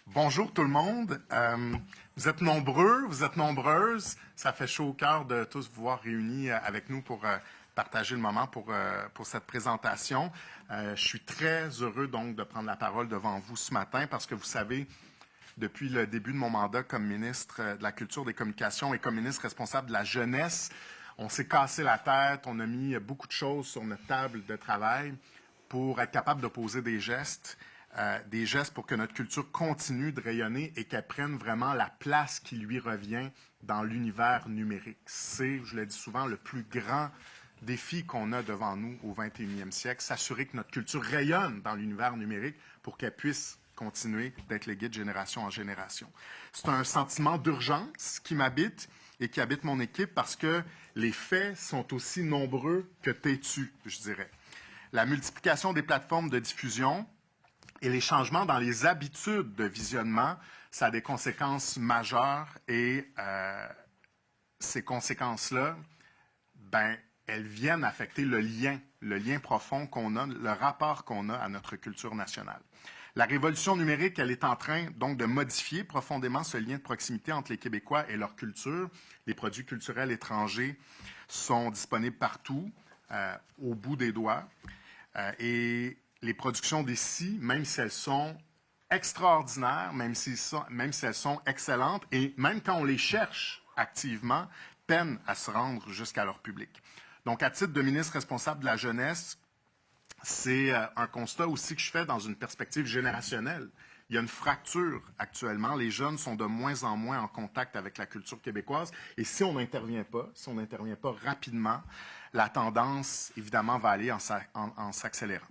Bonjour tout le monde. Vous êtes nombreux, vous êtes nombreuses. Ça fait chaud au cœur de tous vous voir réunis avec nous pour partager le moment pour cette présentation. Je suis très heureux donc de prendre la parole devant vous ce matin parce que vous savez, depuis le début de mon mandat comme ministre de la Culture, des Communications et comme ministre responsable de la jeunesse, on s'est cassé la tête, on a mis beaucoup de choses sur notre table de travail pour être capable de poser des gestes pour que notre culture continue de rayonner et qu'elle prenne vraiment la place qui lui revient dans l'univers numérique. C'est, je le dis souvent, le plus grand défi qu'on a devant nous au 21e siècle, s'assurer que notre culture rayonne dans l'univers numérique pour qu'elle puisse continuer d'être léguée de génération en génération. C'est un sentiment d'urgence qui m'habite et qui habite mon équipe parce que les faits sont aussi nombreux que têtus, je dirais. La multiplication des plateformes de diffusion et les changements dans les habitudes de visionnement, ça a des conséquences majeures et ces conséquences-là, elles viennent affecter le lien profond qu'on a, le rapport qu'on a à notre culture nationale. La révolution numérique, elle est en train donc de modifier profondément ce lien de proximité entre les Québécois et leur culture. Les produits culturels étrangers sont disponibles partout, au bout des doigts. Et les productions d'ici, même si elles sont extraordinaires, même si elles sont excellentes, et même quand on les cherche activement, peinent à se rendre jusqu'à leur public. Donc, à titre de ministre responsable de la jeunesse, c'est un constat aussi que je fais dans une perspective générationnelle. Il y a une fracture actuellement. Les jeunes sont de moins en moins en contact avec la culture québécoise. Et si on n'intervient pas, rapidement, la tendance, évidemment, va aller en s'accélérant.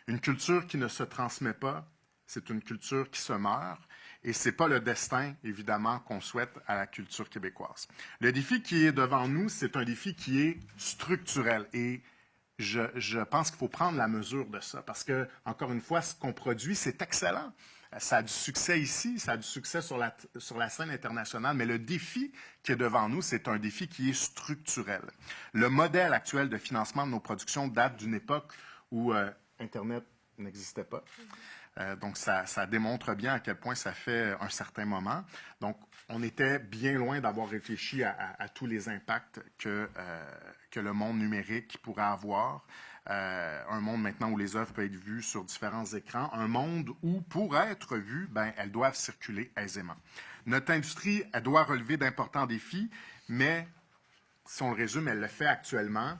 Une culture qui ne se transmet pas, c'est une culture qui se meurt. Et ce n'est pas le destin, évidemment, qu'on souhaite à la culture québécoise. Le défi qui est devant nous, c'est un défi qui est structurel. Et je pense qu'il faut prendre la mesure de ça parce que, encore une fois, ce qu'on produit, c'est excellent. Ça a du succès ici, ça a du succès sur la scène internationale, mais le défi qui est devant nous, c'est un défi qui est structurel. Le modèle actuel de financement de nos productions date d'une époque où Internet n'existait pas. Donc, ça démontre bien à quel point ça fait un certain moment. Donc, on était bien loin d'avoir réfléchi à tous les impacts que le monde numérique pourrait avoir. Un monde maintenant où les œuvres peuvent être vues sur différents écrans. Un monde où, pour être vues, elles doivent circuler aisément. Notre industrie, elle doit relever d'importants défis, mais si on le résume, elle le fait actuellement.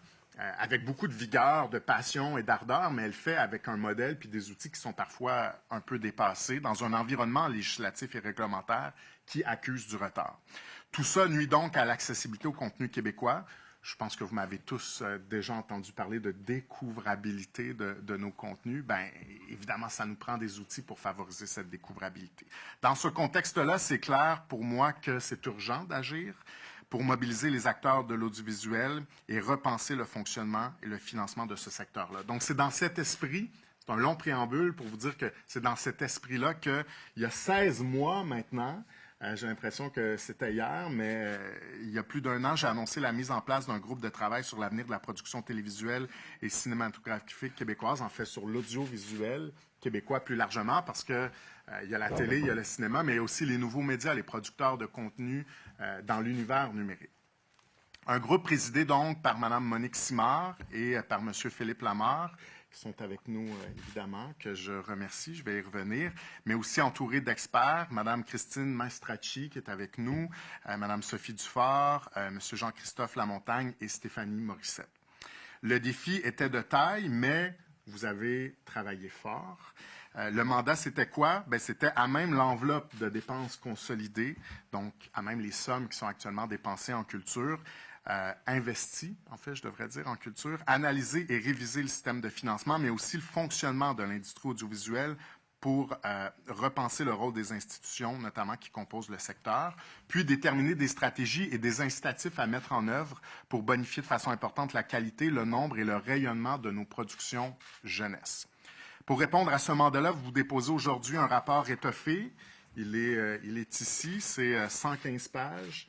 Avec beaucoup de vigueur, de passion et d'ardeur, mais elle fait avec un modèle puis des outils qui sont parfois un peu dépassés dans un environnement législatif et réglementaire qui accuse du retard. Tout ça nuit donc à l'accessibilité au contenu québécois. Je pense que vous m'avez tous déjà entendu parler de découvrabilité de nos contenus. Évidemment, ça nous prend des outils pour favoriser cette découvrabilité. Dans ce contexte-là, c'est clair pour moi que c'est urgent d'agir pour mobiliser les acteurs de l'audiovisuel et repenser le fonctionnement et le financement de ce secteur-là. Donc, c'est dans cet esprit, c'est un long préambule pour vous dire que c'est dans cet esprit-là qu'il y a 16 mois maintenant, j'ai l'impression que c'était hier, mais il y a plus d'1 an, j'ai annoncé la mise en place d'un groupe de travail sur l'avenir de la production télévisuelle et cinématographique québécoise, en fait sur l'audiovisuel québécois plus largement, parce que il y a la télé, il y a le cinéma, mais il y a aussi les nouveaux médias, les producteurs de contenu dans l'univers numérique. Un groupe présidé donc par Mme Monique Simard et par M. Philippe Lamarre, qui sont avec nous, évidemment, que je remercie, je vais y revenir, mais aussi entouré d'experts, Mme Christine Maestracci, qui est avec nous, Mme Sophie Dufort, M. Jean-Christophe Lamontagne et Stéphanie Morissette. Le défi était de taille, mais vous avez travaillé fort. Le mandat, c'était quoi? C'était à même l'enveloppe de dépenses consolidées, donc à même les sommes qui sont actuellement dépensées en culture, investies, en fait, je devrais dire, en culture, analyser et réviser le système de financement, mais aussi le fonctionnement de l'industrie audiovisuelle pour repenser le rôle des institutions, notamment qui composent le secteur, puis déterminer des stratégies et des incitatifs à mettre en œuvre pour bonifier de façon importante la qualité, le nombre et le rayonnement de nos productions jeunesse. Pour répondre à ce mandat-là, vous déposez aujourd'hui un rapport étoffé. Il est ici, c'est 115 pages.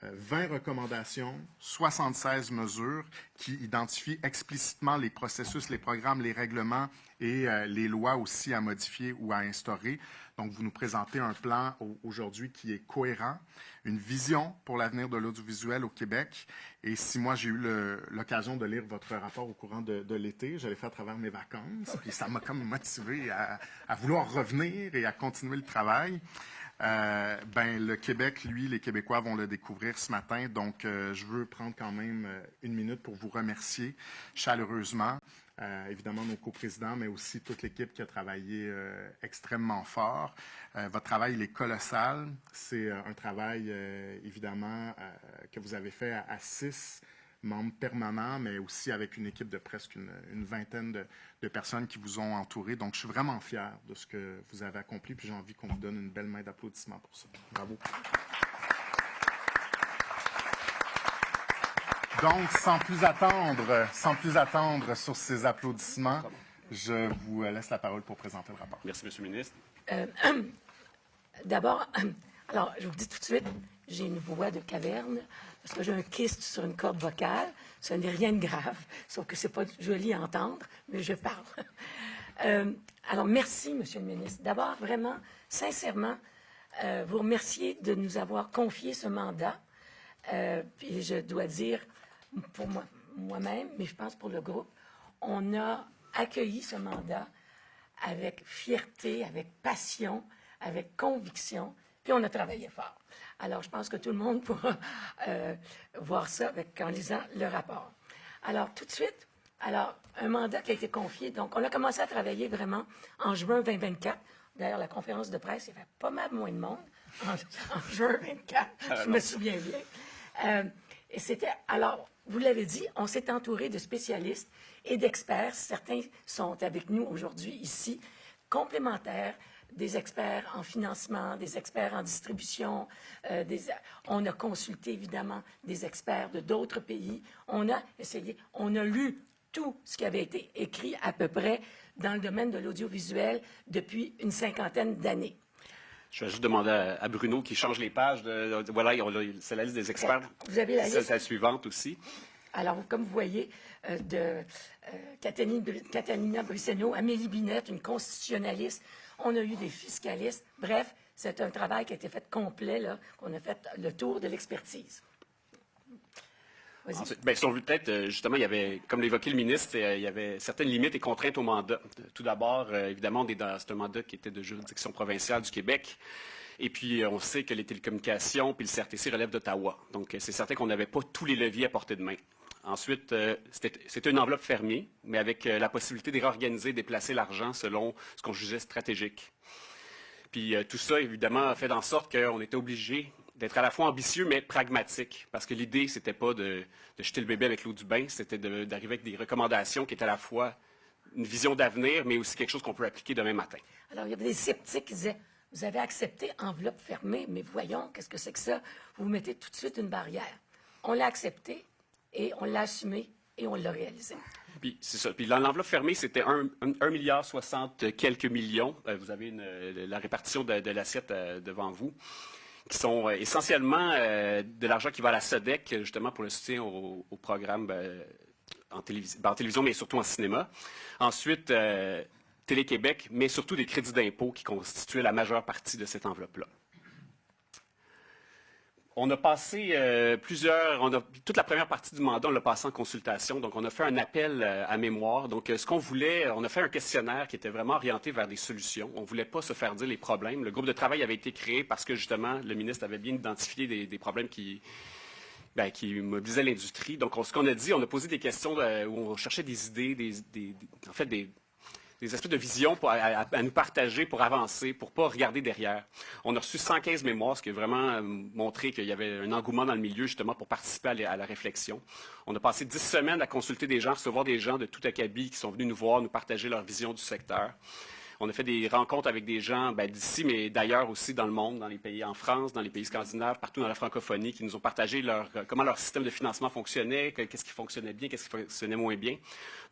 20 recommandations, 76 mesures qui identifient explicitement les processus, les programmes, les règlements et les lois aussi à modifier ou à instaurer. Donc, vous nous présentez un plan aujourd'hui qui est cohérent, une vision pour l'avenir de l'audiovisuel au Québec. Et si moi, j'ai eu l'occasion de lire votre rapport au courant de l'été, je l'ai fait à travers mes vacances, puis ça m'a comme motivé à vouloir revenir et à continuer le travail. Le Québec, lui, les Québécois vont le découvrir ce matin. Donc, je veux prendre quand même une minute pour vous remercier chaleureusement. Évidemment, nos coprésidents, mais aussi toute l'équipe qui a travaillé extrêmement fort. Votre travail, il est colossal. C'est un travail, évidemment, que vous avez fait à 6 membres permanents, mais aussi avec une équipe de presque une vingtaine de personnes qui vous ont entouré. Donc, je suis vraiment fier de ce que vous avez accompli, puis j'ai envie qu'on vous donne une belle main d'applaudissements pour ça. Bravo. Donc, sans plus attendre sur ces applaudissements, je vous laisse la parole pour présenter le rapport. Merci, M. le ministre. D'abord, alors, je vous dis tout de suite, j'ai une voix de caverne parce que j'ai un kyste sur une corde vocale. Ce n'est rien de grave, sauf que ce n'est pas joli à entendre, mais je parle. Alors, merci, M. le ministre. D'abord, vraiment, sincèrement, vous remercier de nous avoir confié ce mandat. Puis je dois dire, pour moi-même, mais je pense pour le groupe, on a accueilli ce mandat avec fierté, avec passion, avec conviction, puis on a travaillé fort. Alors, je pense que tout le monde pourra voir ça en lisant le rapport. Alors, tout de suite, un mandat qui a été confié. Donc, on a commencé à travailler vraiment en juin 2024. D'ailleurs, la conférence de presse, il y avait pas mal moins de monde en juin 2024, je me souviens bien. Et c'était, alors, vous l'avez dit, on s'est entouré de spécialistes et d'experts. Certains sont avec nous aujourd'hui ici, complémentaires, des experts en financement, des experts en distribution. On a consulté, évidemment, des experts de d'autres pays. On a essayé, on a lu tout ce qui avait été écrit à peu près dans le domaine de l'audiovisuel depuis une 50aine d'années. Je vais juste demander à Bruno qui change les pages. Voilà, c'est la liste des experts. Vous avez la liste. C'est la suivante aussi. Alors, comme vous voyez, Catalina Brisseno, Amélie Binette, une constitutionnaliste, on a eu des fiscalistes. Bref, c'est un travail qui a été fait complet, là, qu'on a fait le tour de l'expertise. Ensuite, si on veut peut-être, justement, il y avait, comme l'évoquait le ministre, il y avait certaines limites et contraintes au mandat. Tout d'abord, évidemment, c'est un mandat qui était de juridiction provinciale du Québec. Et puis, on sait que les télécommunications puis le CRTC relèvent d'Ottawa. Donc, c'est certain qu'on n'avait pas tous les leviers à portée de main. Ensuite, c'était une enveloppe fermée, mais avec la possibilité de réorganiser, déplacer l'argent selon ce qu'on jugeait stratégique. Puis, tout ça, évidemment, a fait en sorte qu'on était obligé d'être à la fois ambitieux, mais pragmatique. Parce que l'idée, c'était pas de jeter le bébé avec l'eau du bain, c'était d'arriver avec des recommandations qui étaient à la fois une vision d'avenir, mais aussi quelque chose qu'on peut appliquer demain matin. Alors, il y avait des sceptiques qui disaient, vous avez accepté enveloppe fermée, mais voyons, qu'est-ce que c'est que ça? Vous mettez tout de suite une barrière. On l'a accepté et on l'a assumé et on l'a réalisé. Puis, c'est ça. Puis, dans l'enveloppe fermée, c'était 1,60 milliard quelques millions. Vous avez la répartition de l'assiette devant vous, qui sont essentiellement de l'argent qui va à la SODEC, justement, pour le soutien au programme en télévision, mais surtout en cinéma. Ensuite, Télé-Québec, mais surtout des crédits d'impôt qui constituaient la majeure partie de cette enveloppe-là. On a passé toute la première partie du mandat, on l'a passé en consultation. Donc, on a fait un appel à mémoire. Donc, ce qu'on voulait, on a fait un questionnaire qui était vraiment orienté vers des solutions. On ne voulait pas se faire dire les problèmes. Le groupe de travail avait été créé parce que, justement, le ministre avait bien identifié des problèmes qui mobilisaient l'industrie. Donc, ce qu'on a dit, on a posé des questions où on cherchait des idées, des aspects de vision à nous partager pour avancer, pour ne pas regarder derrière. On a reçu 115 mémoires, ce qui a vraiment montré qu'il y avait un engouement dans le milieu, justement, pour participer à la réflexion. On a passé 10 semaines à consulter des gens, recevoir des gens de tout acabit qui sont venus nous voir, nous partager leur vision du secteur. On a fait des rencontres avec des gens d'ici, mais d'ailleurs aussi dans le monde, dans les pays en France, dans les pays scandinaves, partout dans la francophonie, qui nous ont partagé comment leur système de financement fonctionnait, qu'est-ce qui fonctionnait bien, qu'est-ce qui fonctionnait moins bien.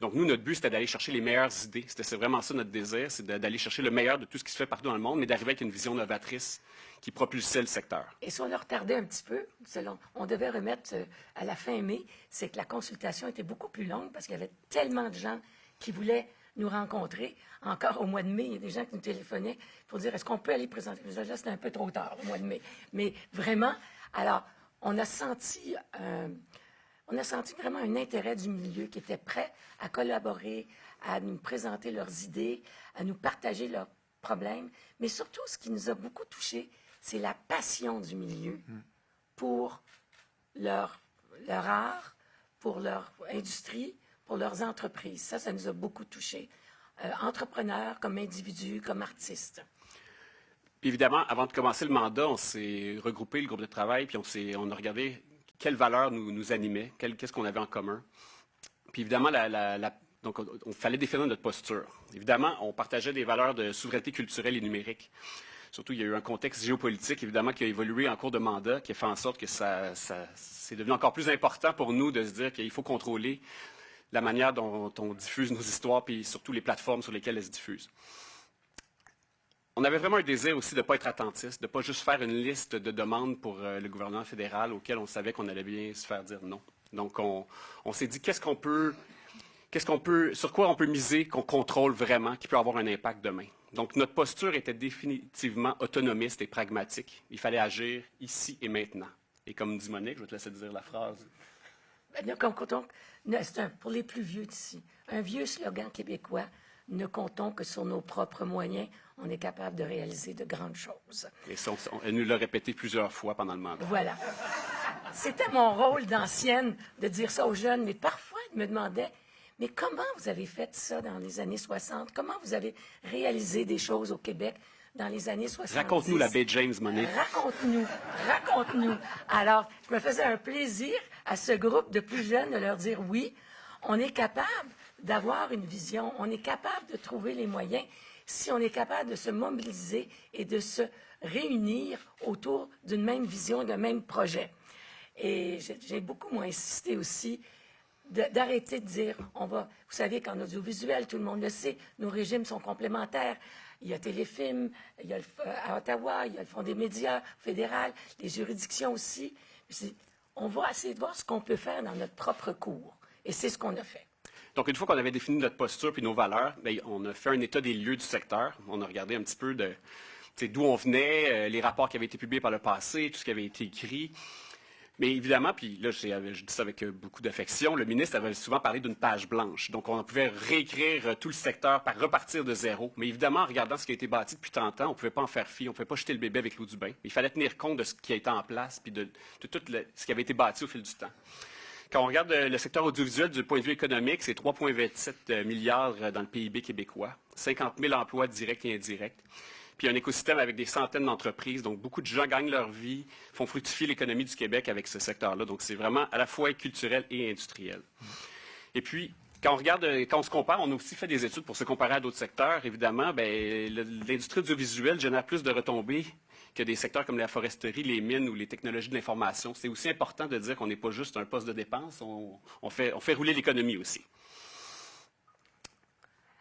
Donc, nous, notre but, c'était d'aller chercher les meilleures idées. C'est vraiment ça notre désir, c'est d'aller chercher le meilleur de tout ce qui se fait partout dans le monde, mais d'arriver avec une vision novatrice qui propulsait le secteur. Et si on a retardé un petit peu, on devait remettre à la fin mai, c'est que la consultation était beaucoup plus longue parce qu'il y avait tellement de gens qui voulaient nous rencontrer. Encore au mois de mai, il y a des gens qui nous téléphonaient pour dire, est-ce qu'on peut aller présenter? Je disais, là, c'était un peu trop tard, le mois de mai. Mais vraiment, alors, on a senti vraiment un intérêt du milieu qui était prêt à collaborer, à nous présenter leurs idées, à nous partager leurs problèmes. Mais surtout, ce qui nous a beaucoup touchés, c'est la passion du milieu pour leur art, pour leur industrie, pour leurs entreprises. Ça nous a beaucoup touchés. Entrepreneurs, comme individus, comme artistes. Puis évidemment, avant de commencer le mandat, on s'est regroupé, le groupe de travail, puis on a regardé quelles valeurs nous animaient, qu'est-ce qu'on avait en commun. Puis évidemment, donc on fallait définir notre posture. Évidemment, on partageait des valeurs de souveraineté culturelle et numérique. Surtout, il y a eu un contexte géopolitique, évidemment, qui a évolué en cours de mandat, qui a fait en sorte que c'est devenu encore plus important pour nous de se dire qu'il faut contrôler la manière dont on diffuse nos histoires, puis surtout les plateformes sur lesquelles elles se diffusent. On avait vraiment un désir aussi de ne pas être attentiste, de ne pas juste faire une liste de demandes pour le gouvernement fédéral auquel on savait qu'on allait bien se faire dire non. Donc, on s'est dit, sur quoi on peut miser, qu'on contrôle vraiment, qui peut avoir un impact demain. Donc, notre posture était définitivement autonomiste et pragmatique. Il fallait agir ici et maintenant. Et comme dit Monique, je vais te laisser dire la phrase. Pour les plus vieux d'ici, un vieux slogan québécois, ne comptons que sur nos propres moyens, on est capable de réaliser de grandes choses. Et ça, elle nous l'a répété plusieurs fois pendant le mandat. Voilà. C'était mon rôle d'ancienne de dire ça aux jeunes, mais parfois, ils me demandaient, mais comment vous avez fait ça dans les années 60? Comment vous avez réalisé des choses au Québec dans les années 70? Raconte-nous la baie James, Monique. Raconte-nous. Alors, je me faisais un plaisir à ce groupe de plus jeunes de leur dire, oui, on est capable d'avoir une vision, on est capable de trouver les moyens si on est capable de se mobiliser et de se réunir autour d'une même vision, d'un même projet. Et j'ai beaucoup moins insisté aussi d'arrêter de dire, vous savez qu'en audiovisuel, tout le monde le sait, nos régimes sont complémentaires. Il y a Téléfilm, il y a à Ottawa, il y a le Fonds des médias fédéral, les juridictions aussi. On va essayer de voir ce qu'on peut faire dans notre propre cours. Et c'est ce qu'on a fait. Donc, une fois qu'on avait défini notre posture puis nos valeurs, bien, on a fait un état des lieux du secteur. On a regardé un petit peu d'où on venait, les rapports qui avaient été publiés par le passé, tout ce qui avait été écrit. Mais évidemment, puis là, je dis ça avec beaucoup d'affection, le ministre avait souvent parlé d'une page blanche. Donc, on pouvait réécrire tout le secteur par repartir de zéro. Mais évidemment, en regardant ce qui a été bâti depuis tant de temps, on ne pouvait pas en faire fi, on ne pouvait pas jeter le bébé avec l'eau du bain. Il fallait tenir compte de ce qui a été en place puis de tout ce qui avait été bâti au fil du temps. Quand on regarde le secteur audiovisuel du point de vue économique, c'est 3,27 milliards dans le PIB québécois, 50 000 emplois directs et indirects. Puis un écosystème avec des centaines d'entreprises. Donc, beaucoup de gens gagnent leur vie, font fructifier l'économie du Québec avec ce secteur-là. Donc, c'est vraiment à la fois culturel et industriel. Et puis, quand on se compare, on a aussi fait des études pour se comparer à d'autres secteurs. Évidemment, l'industrie audiovisuelle génère plus de retombées que des secteurs comme la foresterie, les mines ou les technologies de l'information. C'est aussi important de dire qu'on n'est pas juste un poste de dépense, on fait rouler l'économie aussi.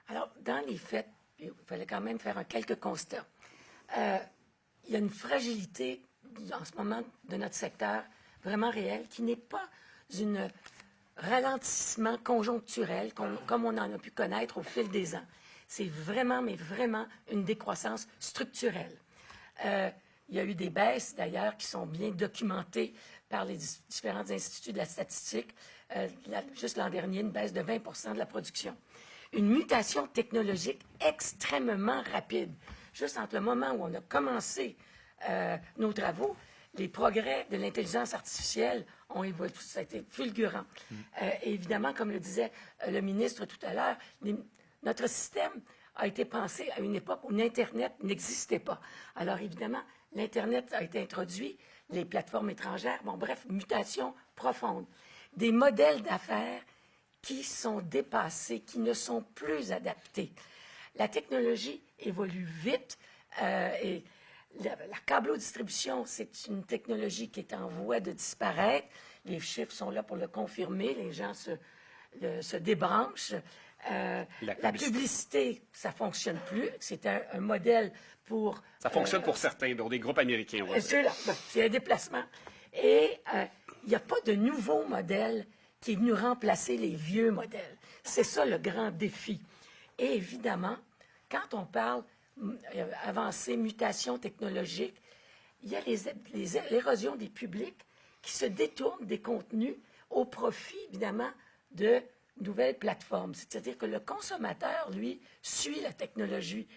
Alors, dans les faits, il fallait quand même faire quelques constats. Il y a une fragilité en ce moment de notre secteur vraiment réelle qui n'est pas un ralentissement conjoncturel comme on en a pu connaître au fil des ans. C'est vraiment, mais vraiment une décroissance structurelle. Il y a eu des baisses, d'ailleurs, qui sont bien documentées par les différents instituts de la statistique. Juste l'an dernier, une baisse de 20 de la production. Une mutation technologique extrêmement rapide. Juste entre le moment où on a commencé nos travaux, les progrès de l'intelligence artificielle ont évolué. Ça a été fulgurant. Et évidemment, comme le disait le ministre tout à l'heure, notre système a été pensé à une époque où l'Internet n'existait pas. Alors, évidemment, l'Internet a été introduit, les plateformes étrangères, bref, mutation profonde. Des modèles d'affaires qui sont dépassés, qui ne sont plus adaptés. La technologie évolue vite et la câblodistribution, c'est une technologie qui est en voie de disparaître. Les chiffres sont là pour le confirmer. Les gens se débranchent. La publicité, ça ne fonctionne plus. C'est un modèle pour... Ça fonctionne pour certains, dont des groupes américains. C'est un déplacement. Et il n'y a pas de nouveau modèle qui est venu remplacer les vieux modèles. C'est ça le grand défi. Et évidemment, quand on parle avancée, mutation technologique, il y a l'érosion des publics qui se détournent des contenus au profit, évidemment, de nouvelles plateformes. C'est-à-dire que le consommateur, lui, suit la technologie,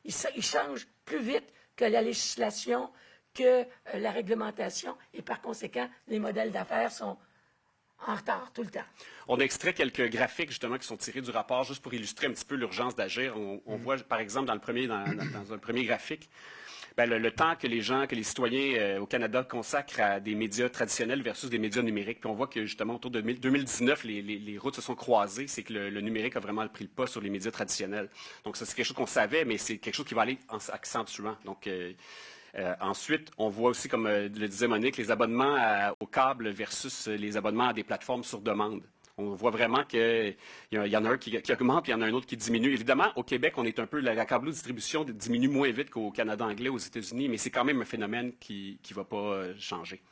il change plus vite que la législation, que la réglementation, et par conséquent, les modèles d'affaires sont en retard tout le temps. On a extrait quelques graphiques, justement, qui sont tirés du rapport, juste pour illustrer un petit peu l'urgence d'agir. On voit, par exemple, dans un premier graphique, ben, le temps que les citoyens au Canada consacrent à des médias traditionnels versus des médias numériques. Puis on voit que, justement, autour de 2019, les routes se sont croisées. C'est que le numérique a vraiment pris le pas sur les médias traditionnels. Donc, ça, c'est quelque chose qu'on savait, mais c'est quelque chose qui va aller en s'accentuant. Donc, ensuite, on voit aussi, comme le disait Monique, les abonnements au câble versus les abonnements à des plateformes sur demande. On voit vraiment qu'il y en a un qui augmente, puis il y en a un autre qui diminue. Évidemment, au Québec, on est un peu la câblo-distribution diminue moins vite qu'au Canada anglais, aux États-Unis, mais c'est quand même un phénomène qui ne va pas changer.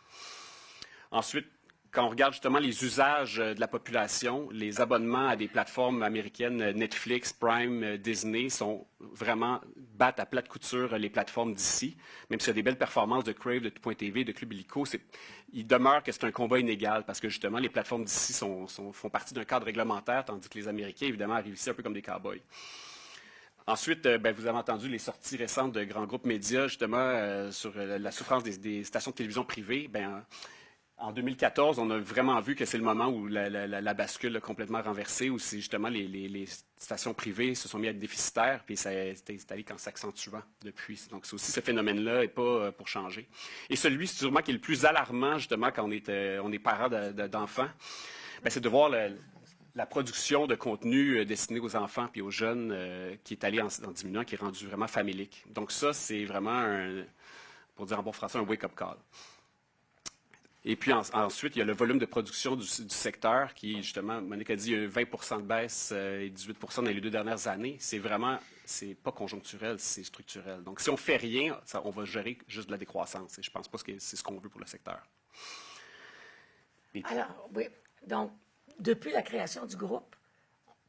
Ensuite, quand on regarde justement les usages de la population, les abonnements à des plateformes américaines, Netflix, Prime, Disney, battent à plate couture les plateformes d'ici. Même s'il y a des belles performances de Crave, de Tout.tv, de Club Illico, il demeure que c'est un combat inégal parce que justement, les plateformes d'ici font partie d'un cadre réglementaire, tandis que les Américains, évidemment, arrivent ici un peu comme des cow-boys. Ensuite, vous avez entendu les sorties récentes de grands groupes médias, justement, sur la souffrance des stations de télévision privées. En 2014, on a vraiment vu que c'est le moment où la bascule a complètement renversé, où c'est justement les stations privées se sont mis à être déficitaires, puis c'est allé qu'en s'accentuant depuis. Donc, c'est aussi ce phénomène-là n'est pas pour changer. Et celui, sûrement, qui est le plus alarmant, justement, quand on est parent d'enfants, c'est de voir la production de contenu destiné aux enfants puis aux jeunes qui est allé en diminuant, qui est rendu vraiment famélique. Donc ça, c'est vraiment, pour dire en bon français, un wake-up call. Et puis ensuite, il y a le volume de production du secteur qui, justement, Monique a dit, il y a eu 20 de baisse et 18 dans les 2 dernières années. C'est pas conjoncturel, c'est structurel. Donc, si on ne fait rien, on va gérer juste de la décroissance. Et je ne pense pas que c'est ce qu'on veut pour le secteur. Alors, oui. Donc, depuis la création du groupe,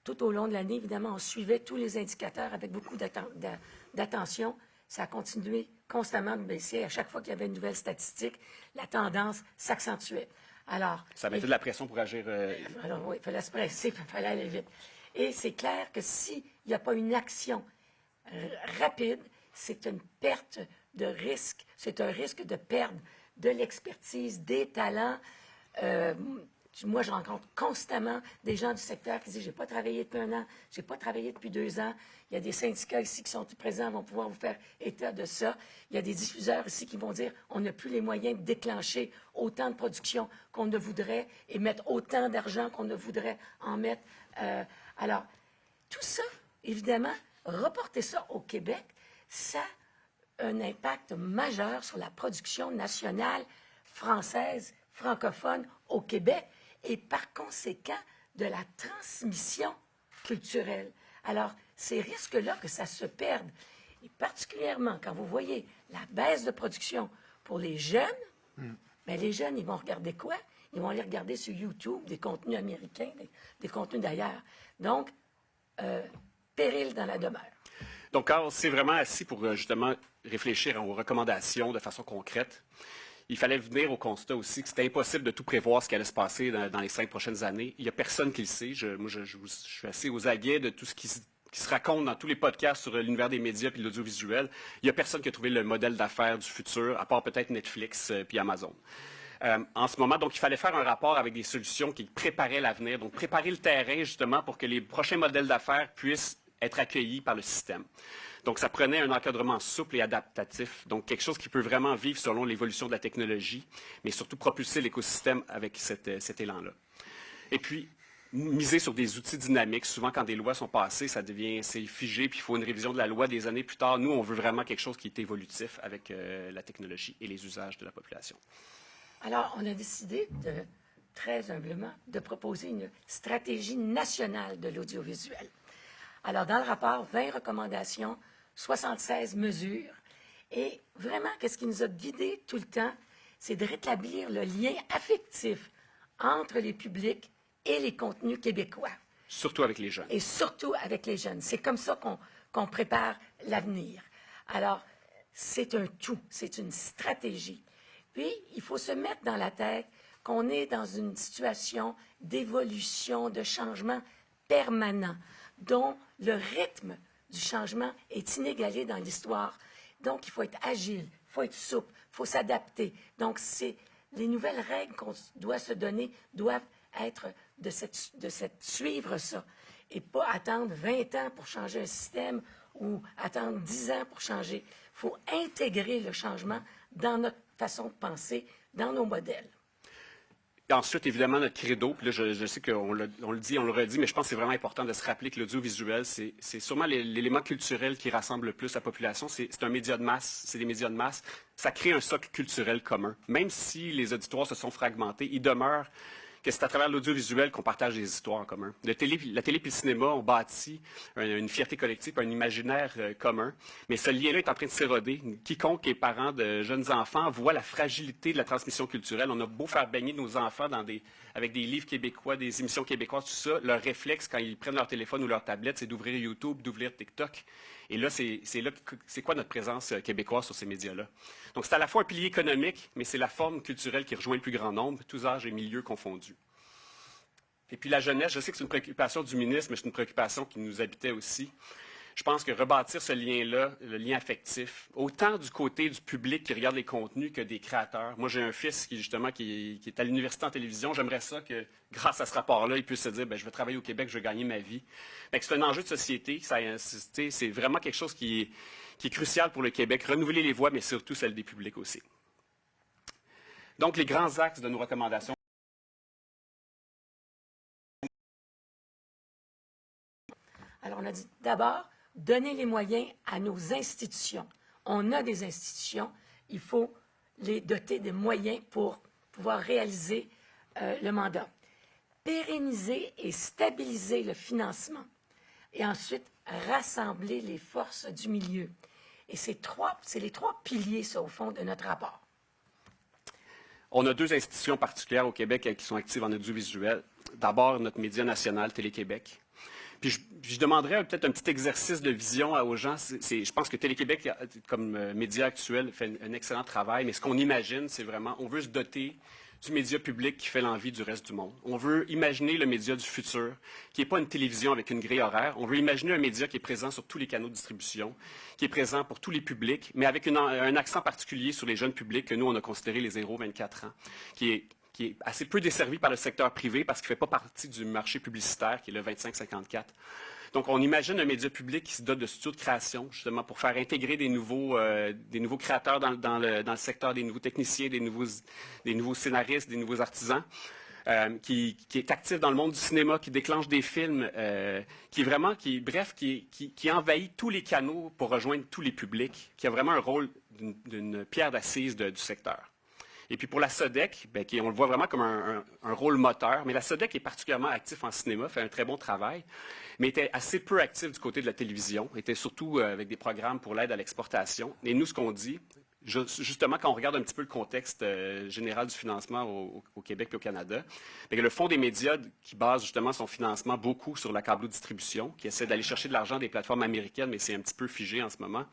tout au long de l'année, évidemment, on suivait tous les indicateurs avec beaucoup d'attention. Ça a continué constamment de baisser. À chaque fois qu'il y avait une nouvelle statistique, la tendance s'accentuait. Alors, ça mettait de la pression pour agir. Alors, oui, il fallait se presser, il fallait aller vite. Et c'est clair que s'il n'y a pas une action rapide, c'est une perte de risque. C'est un risque de perdre de l'expertise, des talents. Moi, je rencontre constamment des gens du secteur qui disent « J'ai pas travaillé depuis 1 an, j'ai pas travaillé depuis 2 ans. » Il y a des syndicats ici qui sont présents, vont pouvoir vous faire état de ça. Il y a des diffuseurs ici qui vont dire « On n'a plus les moyens de déclencher autant de production qu'on ne voudrait et mettre autant d'argent qu'on ne voudrait en mettre. » Alors, tout ça, évidemment, reporter ça au Québec, ça a un impact majeur sur la production nationale française, francophone au Québec et par conséquent de la transmission culturelle. Alors, ces risques-là que ça se perde, et particulièrement quand vous voyez la baisse de production pour les jeunes, bien, les jeunes, ils vont regarder quoi? Ils vont aller regarder sur YouTube des contenus américains, des contenus d'ailleurs. Donc, péril dans la demeure. Donc, quand on s'est vraiment assis pour justement réfléchir aux recommandations de façon concrète, il fallait venir au constat aussi que c'était impossible de tout prévoir ce qui allait se passer dans les 5 prochaines années. Il n'y a personne qui le sait. Moi, je suis assez aux aguets de tout ce qui se raconte dans tous les podcasts sur l'univers des médias et l'audiovisuel. Il n'y a personne qui a trouvé le modèle d'affaires du futur, à part peut-être Netflix puis Amazon. En ce moment, donc, il fallait faire un rapport avec des solutions qui préparaient l'avenir, donc préparer le terrain justement pour que les prochains modèles d'affaires puissent être accueillis par le système. Donc, ça prenait un encadrement souple et adaptatif, donc quelque chose qui peut vraiment vivre selon l'évolution de la technologie, mais surtout propulser l'écosystème avec cet élan-là. Et puis, miser sur des outils dynamiques. Souvent, quand des lois sont passées, c'est figé, puis il faut une révision de la loi des années plus tard. Nous, on veut vraiment quelque chose qui est évolutif avec la technologie et les usages de la population. Alors, on a décidé très humblement, de proposer une stratégie nationale de l'audiovisuel. Alors, dans le rapport, 20 recommandations, 76 mesures. Et vraiment, qu'est-ce qui nous a guidés tout le temps, c'est de rétablir le lien affectif entre les publics et les contenus québécois. Surtout avec les jeunes. Et surtout avec les jeunes. C'est comme ça qu'on prépare l'avenir. Alors, c'est un tout, c'est une stratégie. Puis, il faut se mettre dans la tête qu'on est dans une situation d'évolution, de changement permanent, dont le rythme du changement est inégalé dans l'histoire. Donc, il faut être agile, il faut être souple, il faut s'adapter. Donc, les nouvelles règles qu'on doit se donner doivent être de suivre ça et pas attendre 20 ans pour changer un système ou attendre 10 ans pour changer. Il faut intégrer le changement dans notre façon de penser, dans nos modèles. Et ensuite, évidemment, notre credo, puis là, je sais qu'on le dit, on le redit, mais je pense que c'est vraiment important de se rappeler que l'audiovisuel, c'est sûrement l'élément culturel qui rassemble le plus la population. C'est un média de masse, c'est des médias de masse. Ça crée un socle culturel commun. Même si les auditoires se sont fragmentés, il demeure que c'est à travers l'audiovisuel qu'on partage des histoires en commun. La télé puis le cinéma ont bâti une fierté collective, un imaginaire commun, mais ce lien-là est en train de s'éroder. Quiconque est parent de jeunes enfants voit la fragilité de la transmission culturelle. On a beau faire baigner nos enfants avec des livres québécois, des émissions québécoises, tout ça, leur réflexe quand ils prennent leur téléphone ou leur tablette, c'est d'ouvrir YouTube, d'ouvrir TikTok. Et là, c'est quoi notre présence québécoise sur ces médias-là? Donc, c'est à la fois un pilier économique, mais c'est la forme culturelle qui rejoint le plus grand nombre, tous âges et milieux confondus. Et puis la jeunesse, je sais que c'est une préoccupation du ministre, mais c'est une préoccupation qui nous habitait aussi. Je pense que rebâtir ce lien-là, le lien affectif, autant du côté du public qui regarde les contenus que des créateurs. Moi, j'ai un fils qui est à l'université en télévision. J'aimerais ça que, grâce à ce rapport-là, il puisse se dire, je vais travailler au Québec, je vais gagner ma vie. C'est un enjeu de société. C'est vraiment quelque chose qui est crucial pour le Québec. Renouveler les voix, mais surtout celle des publics aussi. Donc, les grands axes de nos recommandations. Alors, on a dit d'abord, donner les moyens à nos institutions. On a des institutions, il faut les doter des moyens pour pouvoir réaliser le mandat. Pérenniser et stabiliser le financement. Et ensuite, rassembler les forces du milieu. Et c'est les trois piliers, ça, au fond, de notre rapport. On a 2 institutions particulières au Québec qui sont actives en audiovisuel. D'abord, notre média national, Télé-Québec. Puis je demanderais peut-être un petit exercice de vision aux gens. Je pense que Télé-Québec, comme média actuel, fait un excellent travail, mais ce qu'on imagine, c'est vraiment, on veut se doter du média public qui fait l'envie du reste du monde. On veut imaginer le média du futur, qui n'est pas une télévision avec une grille horaire. On veut imaginer un média qui est présent sur tous les canaux de distribution, qui est présent pour tous les publics, mais avec un accent particulier sur les jeunes publics que nous, on a considéré les 0-24 ans, qui est assez peu desservi par le secteur privé parce qu'il ne fait pas partie du marché publicitaire, qui est le 25-54. Donc, on imagine un média public qui se dote de studios de création, justement, pour faire intégrer des nouveaux créateurs dans le secteur, des nouveaux techniciens, des nouveaux scénaristes, des nouveaux artisans, qui est actif dans le monde du cinéma, qui déclenche des films, qui envahit tous les canaux pour rejoindre tous les publics, qui a vraiment un rôle d'une pierre d'assise du secteur. Et puis pour la SODEC, on le voit vraiment comme un rôle moteur, mais la SODEC est particulièrement active en cinéma, fait un très bon travail, mais était assez peu active du côté de la télévision, était surtout avec des programmes pour l'aide à l'exportation. Et nous, ce qu'on dit, justement, quand on regarde un petit peu le contexte général du financement au Québec et au Canada, le Fonds des médias qui base justement son financement beaucoup sur la câblo-distribution, qui essaie d'aller chercher de l'argent des plateformes américaines, mais c'est un petit peu figé en ce moment.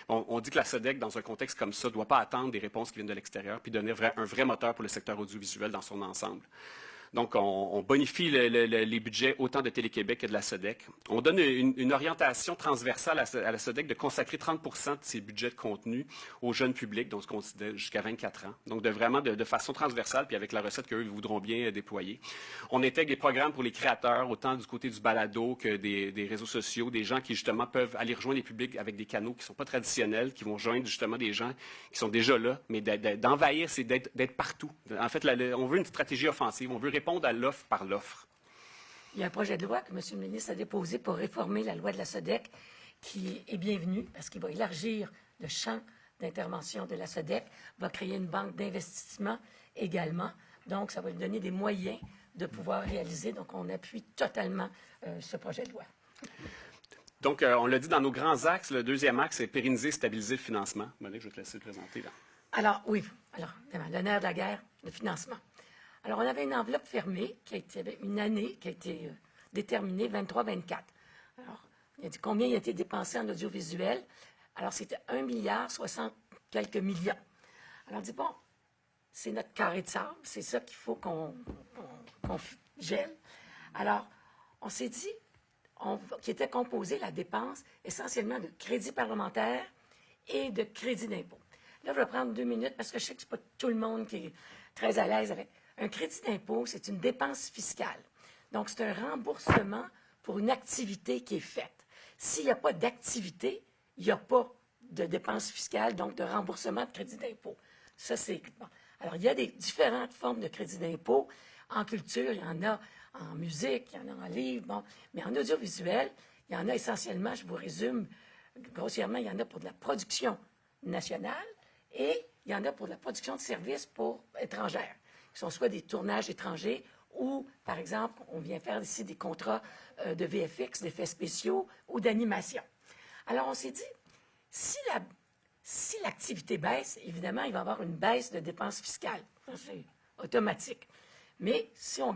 On dit que la SODEC, dans un contexte comme ça, ne doit pas attendre des réponses qui viennent de l'extérieur, puis donner un vrai moteur pour le secteur audiovisuel dans son ensemble. Donc, on bonifie les budgets autant de Télé-Québec que de la SODEC. On donne une orientation transversale à la SODEC de consacrer 30 de ses budgets de contenu aux jeunes publics, donc ce qu'on considère jusqu'à 24 ans. Donc, de façon transversale, puis avec la recette qu'eux voudront bien déployer. On intègre des programmes pour les créateurs, autant du côté du balado que des réseaux sociaux, des gens qui, justement, peuvent aller rejoindre les publics avec des canaux qui ne sont pas traditionnels, qui vont joindre, justement, des gens qui sont déjà là, mais d'envahir, c'est d'être partout. En fait, on veut une stratégie offensive, on veut répondre à l'offre par l'offre. Il y a un projet de loi que M. le ministre a déposé pour réformer la loi de la SODEC qui est bienvenu parce qu'il va élargir le champ d'intervention de la SODEC, va créer une banque d'investissement également. Donc, ça va lui donner des moyens de pouvoir réaliser. Donc, on appuie totalement ce projet de loi. Donc, on l'a dit dans nos grands axes. Le deuxième axe, c'est pérenniser, stabiliser le financement. Monique, je vais te laisser le présenter là. Alors, oui. Alors, le nerf de la guerre, le financement. Alors, on avait une enveloppe fermée, qui a été une année, qui a été déterminé 23-24. Alors, il a dit combien il a été dépensé en audiovisuel. Alors, c'était 1 milliard 60 quelques millions. Alors, on dit, bon, c'est notre carré de sable, c'est ça qu'il faut qu'on gèle. Alors, on s'est dit qui était composé, la dépense, essentiellement de crédits parlementaires et de crédits d'impôt. Là, je vais prendre 2 minutes parce que je sais que ce n'est pas tout le monde qui est très à l'aise avec. Un crédit d'impôt, c'est une dépense fiscale. Donc, c'est un remboursement pour une activité qui est faite. S'il n'y a pas d'activité, il n'y a pas de dépense fiscale, donc de remboursement de crédit d'impôt. Ça, c'est... Bon. Alors, il y a des différentes formes de crédit d'impôt. En culture, il y en a en musique, il y en a en livre, bon. Mais en audiovisuel, il y en a essentiellement, je vous résume grossièrement, il y en a pour de la production nationale et il y en a pour de la production de services pour étrangères, qui sont soit des tournages étrangers ou, par exemple, on vient faire ici des contrats de VFX, d'effets spéciaux ou d'animation. Alors, on s'est dit, si l'activité baisse, évidemment, il va y avoir une baisse de dépenses fiscales. Ça, c'est automatique. Mais si on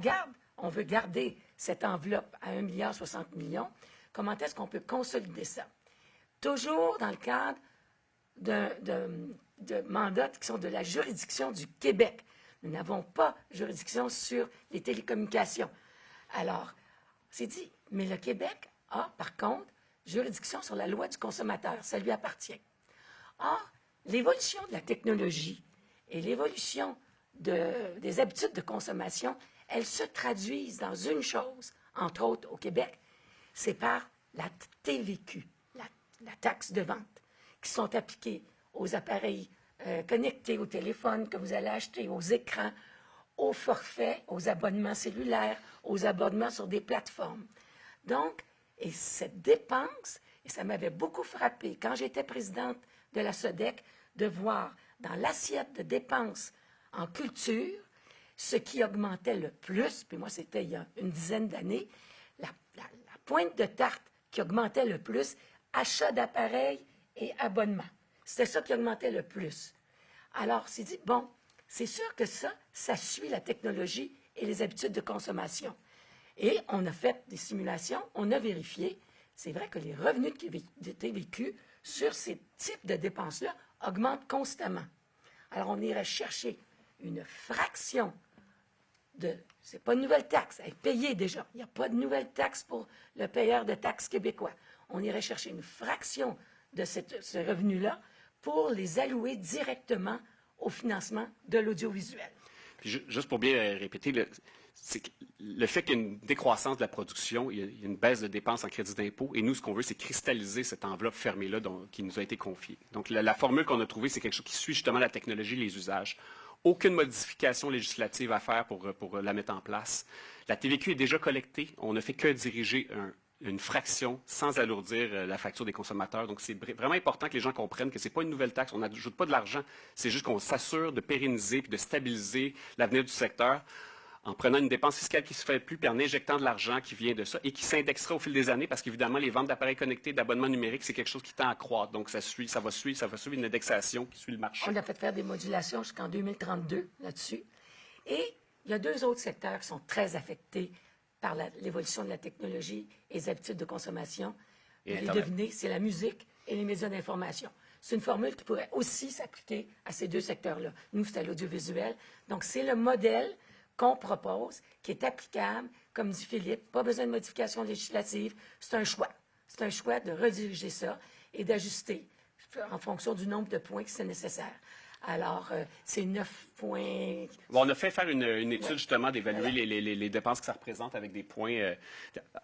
veut garder cette enveloppe à 1 milliard 60 millions, comment est-ce qu'on peut consolider ça? Toujours dans le cadre de mandats qui sont de la juridiction du Québec. Nous n'avons pas juridiction sur les télécommunications. Alors, c'est dit, mais le Québec a, par contre, juridiction sur la loi du consommateur. Ça lui appartient. Or, l'évolution de la technologie et l'évolution des habitudes de consommation, elles se traduisent dans une chose, entre autres au Québec, c'est par la TVQ, la taxe de vente, qui sont appliquées aux appareils connectés, au téléphone que vous allez acheter, aux écrans, aux forfaits, aux abonnements cellulaires, aux abonnements sur des plateformes. Donc, et cette dépense, et ça m'avait beaucoup frappé quand j'étais présidente de la SODEC, de voir dans l'assiette de dépenses en culture, ce qui augmentait le plus, puis moi c'était il y a une dizaine d'années, la pointe de tarte qui augmentait le plus, achat d'appareils et abonnements. C'était ça qui augmentait le plus. Alors, c'est dit, bon, c'est sûr que ça suit la technologie et les habitudes de consommation. Et on a fait des simulations, on a vérifié. C'est vrai que les revenus de TVQ sur ces types de dépenses-là augmentent constamment. Alors, on irait chercher une fraction c'est pas une nouvelle taxe, elle est payée déjà. Il n'y a pas de nouvelle taxe pour le payeur de taxes québécois. On irait chercher une fraction de ce revenu-là pour les allouer directement au financement de l'audiovisuel. Puis juste pour bien répéter, c'est que le fait qu'il y ait une décroissance de la production, il y a une baisse de dépenses en crédit d'impôt, et nous, ce qu'on veut, c'est cristalliser cette enveloppe fermée-là qui nous a été confiée. Donc, la formule qu'on a trouvée, c'est quelque chose qui suit justement la technologie et les usages. Aucune modification législative à faire pour la mettre en place. La TVQ est déjà collectée. On ne fait que diriger une fraction sans alourdir la facture des consommateurs. Donc, c'est vraiment important que les gens comprennent que ce n'est pas une nouvelle taxe. On n'ajoute pas de l'argent. C'est juste qu'on s'assure de pérenniser et de stabiliser l'avenir du secteur en prenant une dépense fiscale qui ne se fait plus, puis en injectant de l'argent qui vient de ça et qui s'indexera au fil des années, parce qu'évidemment, les ventes d'appareils connectés, d'abonnements numériques, c'est quelque chose qui tend à croître. Donc, ça va suivre une indexation qui suit le marché. On a fait faire des modulations jusqu'en 2032 là-dessus. Et il y a 2 autres secteurs qui sont très affectés par l'évolution de la technologie et les habitudes de consommation. Vous allez deviner, c'est la musique et les médias d'information. C'est une formule qui pourrait aussi s'appliquer à ces 2 secteurs-là. Nous, c'est à l'audiovisuel. Donc, c'est le modèle qu'on propose, qui est applicable, comme dit Philippe, pas besoin de modification législative, c'est un choix. C'est un choix de rediriger ça et d'ajuster en fonction du nombre de points que c'est nécessaire. Alors, c'est 9 points... Bon, on a fait faire une étude, justement, d'évaluer les dépenses que ça représente avec des points,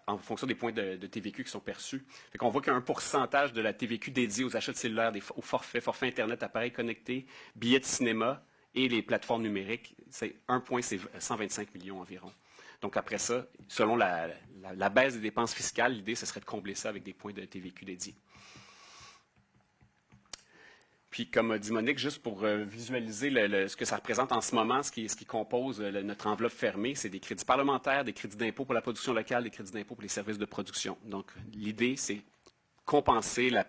en fonction des points de TVQ qui sont perçus. Fait qu'on voit qu'il y a un pourcentage de la TVQ dédié aux achats de cellulaires, aux forfaits Internet, appareils connectés, billets de cinéma, et les plateformes numériques, c'est 1 point, c'est 125 millions environ. Donc, après ça, selon la baisse des dépenses fiscales, l'idée, ce serait de combler ça avec des points de TVQ dédiés. Puis, comme a dit Monique, juste pour visualiser ce que ça représente en ce moment, ce qui compose notre enveloppe fermée, c'est des crédits parlementaires, des crédits d'impôt pour la production locale, des crédits d'impôt pour les services de production. Donc, l'idée, c'est compenser la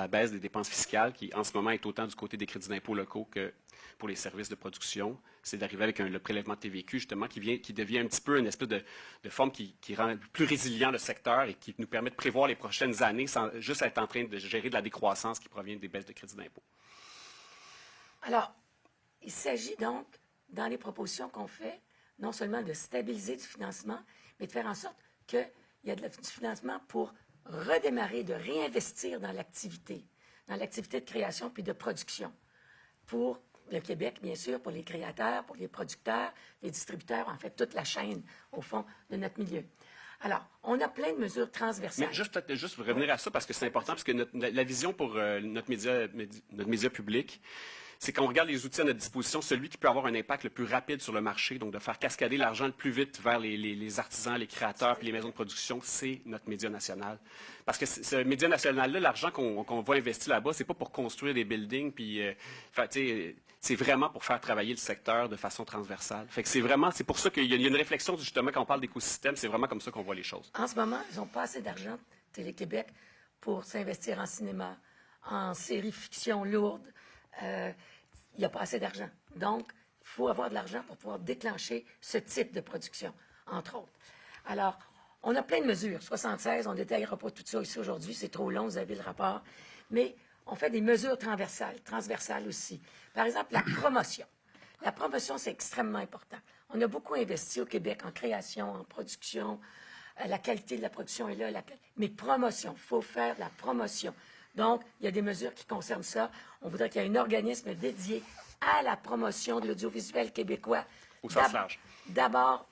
baisse des dépenses fiscales qui, en ce moment, est autant du côté des crédits d'impôt locaux que pour les services de production. C'est d'arriver avec le prélèvement TVQ, justement, qui devient un petit peu une espèce de forme qui rend plus résilient le secteur et qui nous permet de prévoir les prochaines années sans juste être en train de gérer de la décroissance qui provient des baisses de crédits d'impôt. Alors, il s'agit donc, dans les propositions qu'on fait, non seulement de stabiliser du financement, mais de faire en sorte qu'il y a du financement pour redémarrer, de réinvestir dans l'activité de création puis de production. Pour le Québec, bien sûr, pour les créateurs, pour les producteurs, les distributeurs, en fait, toute la chaîne, au fond, de notre milieu. Alors, on a plein de mesures transversales. Mais juste revenir à ça, parce que c'est important, parce que la vision pour notre média public, c'est qu'on regarde les outils à notre disposition, celui qui peut avoir un impact le plus rapide sur le marché, donc de faire cascader l'argent le plus vite vers les artisans, les créateurs puis les maisons de production, c'est notre média national. Parce que ce média national-là, l'argent qu'on va investir là-bas, c'est pas pour construire des buildings, puis c'est vraiment pour faire travailler le secteur de façon transversale. Fait que c'est pour ça qu'il y a une réflexion, justement, quand on parle d'écosystème, c'est vraiment comme ça qu'on voit les choses. En ce moment, ils n'ont pas assez d'argent, Télé-Québec, pour s'investir en cinéma, en séries fiction lourdes. Il n'y a pas assez d'argent. Donc, il faut avoir de l'argent pour pouvoir déclencher ce type de production, entre autres. Alors, on a plein de mesures. 76, on ne détaillera pas tout ça ici aujourd'hui, c'est trop long, vous avez le rapport. Mais on fait des mesures transversales aussi. Par exemple, la promotion. La promotion, c'est extrêmement important. On a beaucoup investi au Québec en création, en production. La qualité de la production est là. Mais promotion, il faut faire de la promotion. Donc, il y a des mesures qui concernent ça. On voudrait qu'il y ait un organisme dédié à la promotion de l'audiovisuel québécois. Au sens large. D'abord,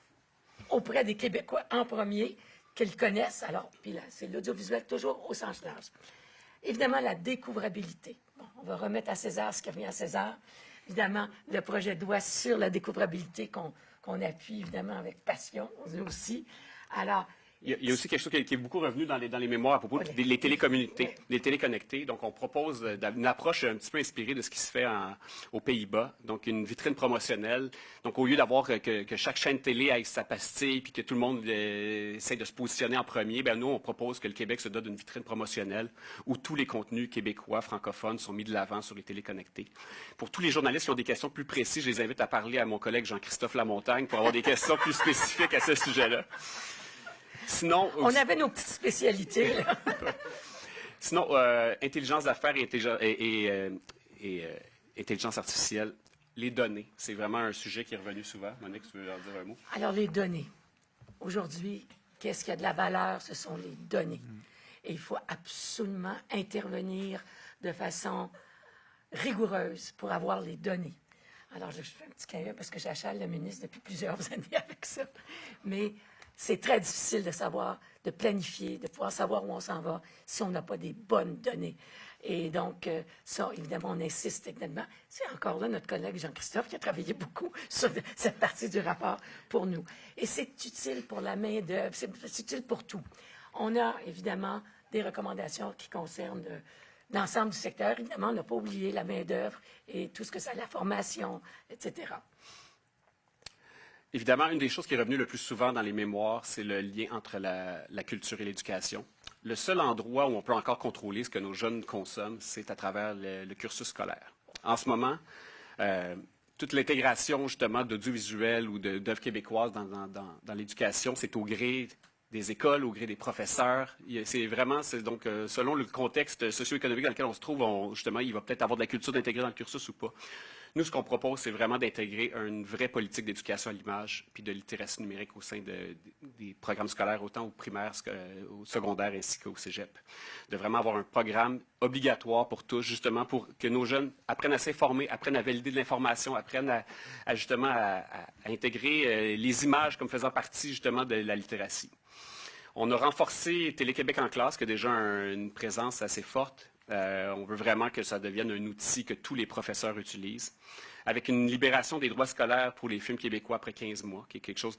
auprès des Québécois en premier, qu'ils connaissent. Alors, puis là, c'est l'audiovisuel toujours au sens large. Évidemment, la découvrabilité. Bon, on va remettre à César ce qui revient à César. Évidemment, le projet de loi sur la découvrabilité qu'on appuie, évidemment, avec passion, aussi. Alors, il y a aussi quelque chose qui est beaucoup revenu dans les mémoires à propos des télécommunautés, les téléconnectés. Donc, on propose une approche un petit peu inspirée de ce qui se fait aux Pays-Bas. Donc, une vitrine promotionnelle. Donc, au lieu d'avoir que chaque chaîne télé ait sa pastille puis que tout le monde essaie de se positionner en premier, bien, nous, on propose que le Québec se dote d'une vitrine promotionnelle où tous les contenus québécois, francophones, sont mis de l'avant sur les téléconnectés. Pour tous les journalistes qui ont des questions plus précises, je les invite à parler à mon collègue Jean-Christophe Lamontagne pour avoir des questions plus spécifiques à ce sujet-là. Sinon, on avait nos petites spécialités, là. Sinon, intelligence d'affaires et intelligence artificielle, les données, c'est vraiment un sujet qui est revenu souvent. Monique, tu veux leur dire un mot? Alors, les données. Aujourd'hui, qu'est-ce qui a de la valeur? Ce sont les données. Et il faut absolument intervenir de façon rigoureuse pour avoir les données. Alors, je fais un petit cahier parce que j'achale le ministre depuis plusieurs années avec ça. Mais c'est très difficile de savoir, de planifier, de pouvoir savoir où on s'en va si on n'a pas des bonnes données. Et donc, ça, évidemment, on insiste évidemment. C'est encore là notre collègue Jean-Christophe qui a travaillé beaucoup sur cette partie du rapport pour nous. Et c'est utile pour la main-d'œuvre, c'est utile pour tout. On a, évidemment, des recommandations qui concernent l'ensemble du secteur. Évidemment, on n'a pas oublié la main-d'œuvre et tout ce que ça, la formation, etc. Évidemment, une des choses qui est revenue le plus souvent dans les mémoires, c'est le lien entre la culture et l'éducation. Le seul endroit où on peut encore contrôler ce que nos jeunes consomment, c'est à travers le cursus scolaire. En ce moment, toute l'intégration, justement, d'audiovisuel ou d'œuvres québécoises dans l'éducation, c'est au gré des écoles, au gré des professeurs. C'est vraiment, donc, selon le contexte socio-économique dans lequel on se trouve, justement, il va peut-être avoir de la culture d'intégrer dans le cursus ou pas. Nous, ce qu'on propose, c'est vraiment d'intégrer une vraie politique d'éducation à l'image puis de littératie numérique au sein des programmes scolaires, autant au primaire, au secondaire ainsi qu'au cégep. De vraiment avoir un programme obligatoire pour tous, justement, pour que nos jeunes apprennent à s'informer, apprennent à valider de l'information, apprennent à intégrer les images comme faisant partie, justement, de la littératie. On a renforcé Télé-Québec en classe, qui a déjà une présence assez forte. On veut vraiment que ça devienne un outil que tous les professeurs utilisent, avec une libération des droits scolaires pour les films québécois après 15 mois, qui est quelque chose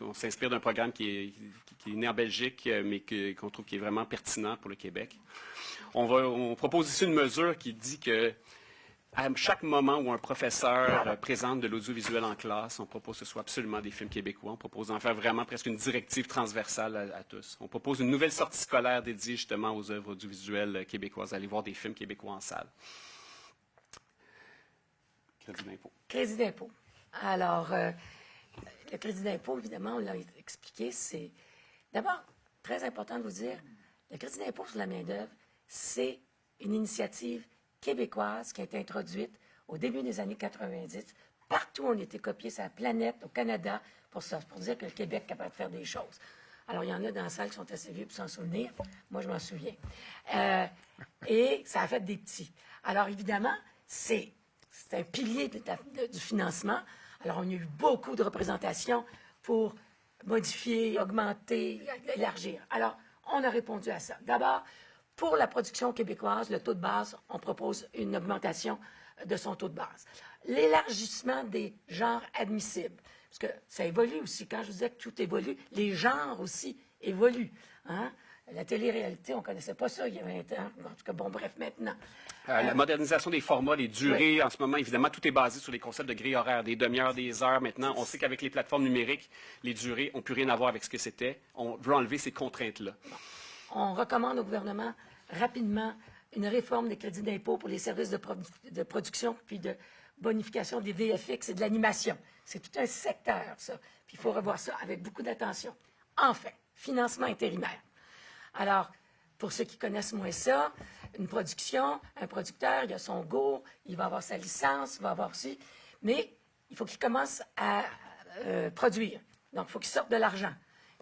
on s'inspire d'un programme qui est né en Belgique, mais qu'on trouve qui est vraiment pertinent pour le Québec. On propose ici une mesure qui dit que À chaque moment où un professeur présente de l'audiovisuel en classe, on propose que ce soit absolument des films québécois. On propose d'en faire vraiment presque une directive transversale à tous. On propose une nouvelle sortie scolaire dédiée justement aux œuvres audiovisuelles québécoises. Allez voir des films québécois en salle. Crédit d'impôt. Crédit d'impôt. Alors, le crédit d'impôt, évidemment, on l'a expliqué, c'est d'abord très important de vous dire, le crédit d'impôt sur la main-d'œuvre, c'est une initiative québécoise qui a été introduite au début des années 90. Partout, on a été copié sur la planète, au Canada, pour dire que le Québec est capable de faire des choses. Alors, il y en a dans la salle qui sont assez vieux pour s'en souvenir. Moi, je m'en souviens. Et ça a fait des petits. Alors, évidemment, c'est un pilier du financement. Alors, on a eu beaucoup de représentations pour modifier, augmenter, élargir. Alors, on a répondu à ça. D'abord, pour la production québécoise, le taux de base, on propose une augmentation de son taux de base. L'élargissement des genres admissibles, parce que ça évolue aussi. Quand je vous disais que tout évolue, les genres aussi évoluent. Hein? La télé-réalité, on ne connaissait pas ça il y a 20 ans. En tout cas, bon, bref, maintenant. La modernisation des formats, les durées, en ce moment, évidemment, tout est basé sur les concepts de grille horaire, des demi-heures, des heures. Maintenant, on sait qu'avec les plateformes numériques, les durées n'ont plus rien à voir avec ce que c'était. On veut enlever ces contraintes-là. On recommande au gouvernement rapidement une réforme des crédits d'impôt pour les services de production puis de bonification des VFX et de l'animation. C'est tout un secteur, ça. Puis il faut revoir ça avec beaucoup d'attention. Enfin, financement intérimaire. Alors, pour ceux qui connaissent moins ça, une production, un producteur, il a son go, il va avoir sa licence, il va avoir aussi, mais il faut qu'il commence à produire. Donc, il faut qu'il sorte de l'argent.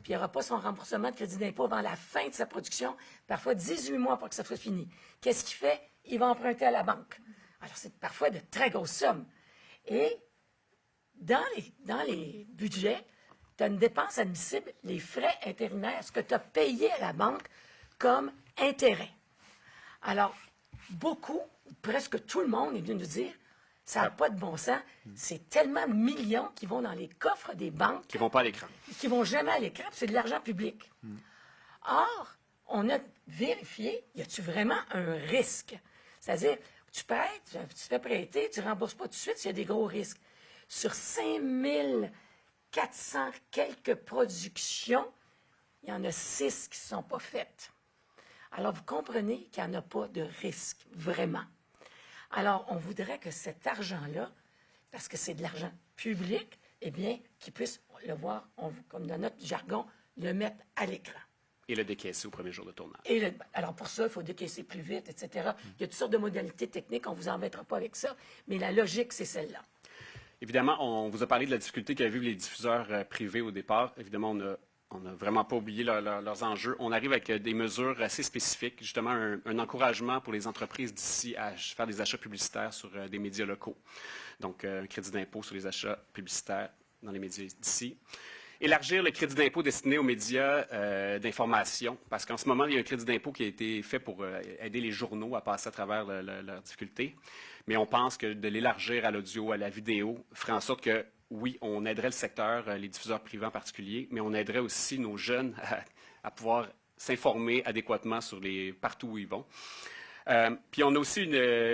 Puis, il n'y aura pas son remboursement de crédit d'impôt avant la fin de sa production, parfois 18 mois pour que ça soit fini. Qu'est-ce qu'il fait? Il va emprunter à la banque. Alors, c'est parfois de très grosses sommes. Et dans les budgets, tu as une dépense admissible, les frais intérimaires, ce que tu as payé à la banque comme intérêt. Alors, beaucoup, presque tout le monde est venu nous dire, ça n'a pas de bon sens. C'est tellement de millions qui vont dans les coffres des banques. Qui ne vont pas à l'écran. Qui ne vont jamais à l'écran, c'est de l'argent public. Or, on a vérifié, y a-t-il vraiment un risque? C'est-à-dire, tu prêtes, tu fais prêter, tu ne rembourses pas tout de suite s'il y a des gros risques. Sur 5400 quelques productions, il y en a 6 qui ne sont pas faites. Alors, vous comprenez qu'il n'y en a pas de risque, vraiment. Alors, on voudrait que cet argent-là, parce que c'est de l'argent public, eh bien, qu'ils puissent le voir, comme dans notre jargon, le mettre à l'écran. Et le décaisser au premier jour de tournage. Alors, pour ça, il faut décaisser plus vite, etc. Il y a toutes sortes de modalités techniques, on ne vous embêtera pas avec ça, mais la logique, c'est celle-là. Évidemment, on vous a parlé de la difficulté qu'avaient vu les diffuseurs privés au départ. Évidemment, on n'a vraiment pas oublié leurs enjeux. On arrive avec des mesures assez spécifiques, justement un encouragement pour les entreprises d'ici à faire des achats publicitaires sur des médias locaux. Donc, un crédit d'impôt sur les achats publicitaires dans les médias d'ici. Élargir le crédit d'impôt destiné aux médias d'information, parce qu'en ce moment, il y a un crédit d'impôt qui a été fait pour aider les journaux à passer à travers leurs difficultés. Mais on pense que de l'élargir à l'audio, à la vidéo, ferait en sorte que, oui, on aiderait le secteur, les diffuseurs privés en particulier, mais on aiderait aussi nos jeunes à pouvoir s'informer adéquatement partout où ils vont. Puis on a aussi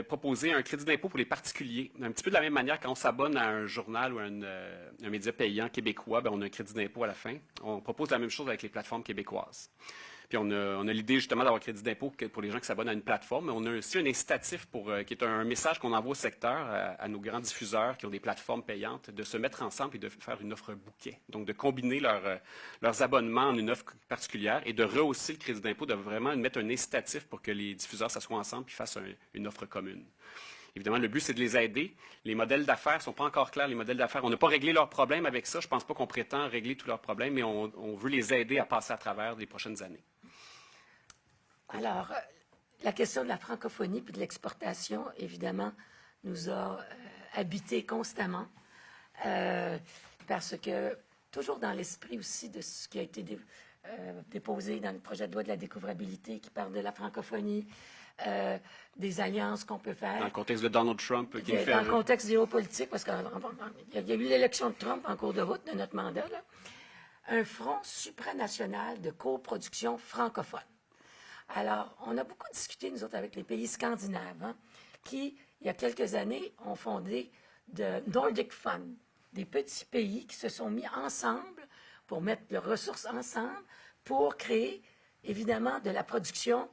proposé un crédit d'impôt pour les particuliers. Un petit peu de la même manière, quand on s'abonne à un journal ou à un média payant québécois, on a un crédit d'impôt à la fin. On propose la même chose avec les plateformes québécoises. Puis on a l'idée justement d'avoir un crédit d'impôt pour les gens qui s'abonnent à une plateforme, mais on a aussi un incitatif qui est un message qu'on envoie au secteur, à nos grands diffuseurs qui ont des plateformes payantes, de se mettre ensemble et de faire une offre bouquet. Donc de combiner leurs abonnements en une offre particulière et de rehausser le crédit d'impôt, de vraiment mettre un incitatif pour que les diffuseurs s'assoient ensemble et fassent une offre commune. Évidemment, le but, c'est de les aider. Les modèles d'affaires ne sont pas encore clairs, les modèles d'affaires. On n'a pas réglé leurs problèmes avec ça. Je ne pense pas qu'on prétend régler tous leurs problèmes, mais on veut les aider à passer à travers les prochaines années. Alors, la question de la francophonie puis de l'exportation, évidemment, nous a habité constamment parce que, toujours dans l'esprit aussi de ce qui a été déposé dans le projet de loi de la découvrabilité qui parle de la francophonie, des alliances qu'on peut faire. Dans le contexte de Donald Trump. Dans le contexte géopolitique, parce qu'il y a eu l'élection de Trump en cours de route de notre mandat, là. Un front supranational de coproduction francophone. Alors, on a beaucoup discuté, nous autres, avec les pays scandinaves, qui il y a quelques années, ont fondé de Nordic Fund, des petits pays qui se sont mis ensemble pour mettre leurs ressources ensemble pour créer, évidemment, de la production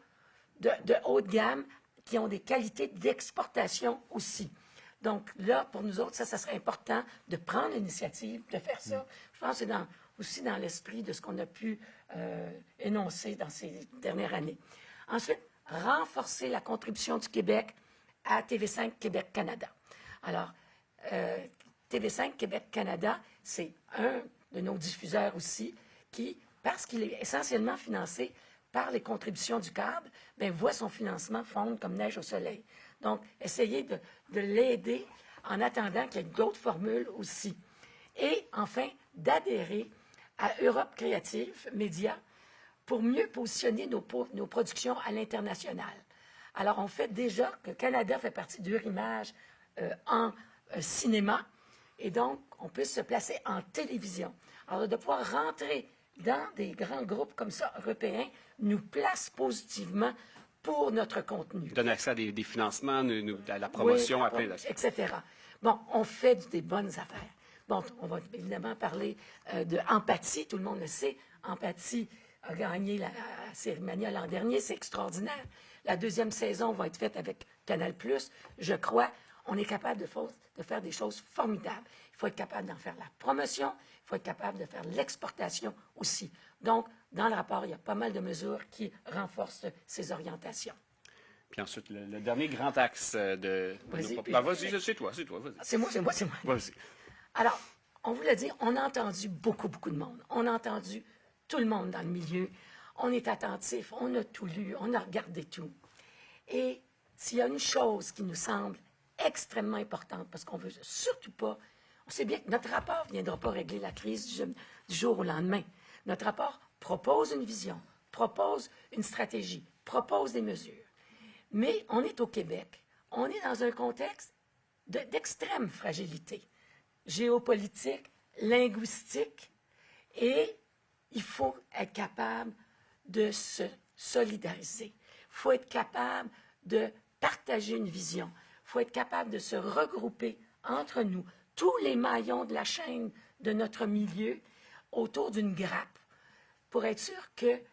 de haut de gamme qui ont des qualités d'exportation aussi. Donc là, pour nous autres, ça serait important de prendre l'initiative, de faire ça. Je pense que c'est aussi dans l'esprit de ce qu'on a pu énoncer dans ces dernières années. Ensuite, renforcer la contribution du Québec à TV5 Québec-Canada. Alors, TV5 Québec-Canada, c'est un de nos diffuseurs aussi qui, parce qu'il est essentiellement financé par les contributions du câble, bien, voit son financement fondre comme neige au soleil. Donc, essayez de l'aider en attendant qu'il y ait d'autres formules aussi. Et enfin, d'adhérer à Europe Créative Média pour mieux positionner nos productions à l'international. Alors, on fait déjà que Canada fait partie d'Eurimage en cinéma, et donc, on peut se placer en télévision. Alors, de pouvoir rentrer dans des grands groupes comme ça, européens, nous place positivement pour notre contenu. Donne accès à des financements, à la promotion, oui, etc. Bon, on fait des bonnes affaires. Bon, on va évidemment parler de Empathie, tout le monde le sait. Empathie a gagné la cérémonie l'an dernier, c'est extraordinaire. La deuxième saison va être faite avec Canal+. Je crois, on est capable de faire des choses formidables. Il faut être capable d'en faire la promotion, il faut être capable de faire l'exportation aussi. Donc, dans le rapport, il y a pas mal de mesures qui renforcent ces orientations. Puis ensuite, le dernier grand axe de... Vas-y, vas-y, c'est toi, vas-y. C'est moi. Vas-y. Alors, on vous l'a dit, on a entendu beaucoup de monde. On a entendu tout le monde dans le milieu. On est attentif, on a tout lu, on a regardé tout. Et s'il y a une chose qui nous semble extrêmement importante, parce qu'on ne veut surtout pas... On sait bien que notre rapport ne viendra pas régler la crise du jour au lendemain. Notre rapport propose une vision, propose une stratégie, propose des mesures. Mais on est au Québec. On est dans un contexte d'extrême fragilité géopolitique, linguistique, et il faut être capable de se solidariser. Il faut être capable de partager une vision. Il faut être capable de se regrouper entre nous, tous les maillons de la chaîne de notre milieu, autour d'une grappe, pour être sûr qu'il